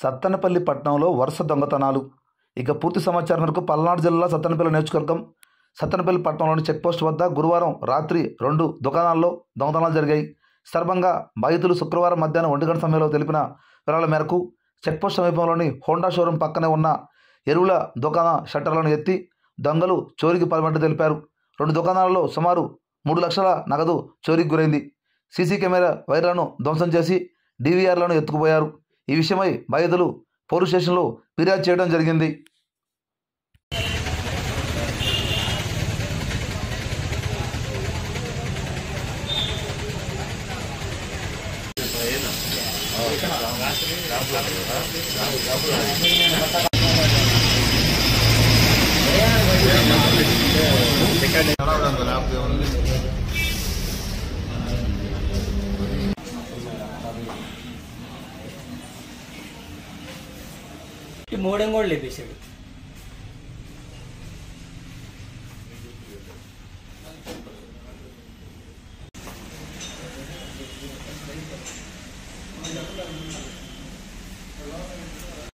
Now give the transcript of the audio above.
సత్తెనపల్లి పట్టణంలో వరుస దొంగతనాలు. ఇక పూర్తి సమాచారం మేరకు పల్నాడు జిల్లా సత్తెనపల్లి నియోజకవర్గం సత్తెనపల్లి పట్టణంలోని చెక్పోస్ట్ వద్ద గురువారం రాత్రి 2 దుకాణాల్లో దొంగతనాలు జరిగాయి. సందర్భంగా బాధితులు శుక్రవారం మధ్యాహ్నం 1 గంట సమయంలో తెలిపిన వివరాల మేరకు చెక్పోస్ట్ సమీపంలోని హోండా షోరూం పక్కనే ఉన్న ఎరువుల దుకాణ షట్టర్లను ఎత్తి దొంగలు చోరీకి పాల్పడినట్టు తెలిపారు. 2 దుకాణాలలో సుమారు 3 లక్షల నగదు చోరీకి గురైంది. సీసీ కెమెరా వైర్లను ధ్వంసం చేసి డీవీఆర్లను ఎత్తుకుపోయారు. ఈ విషయమై బాధితులు పోలీస్ స్టేషన్లో ఫిర్యాదు చేయడం జరిగింది. మోడం కూడా లేపేశాడు.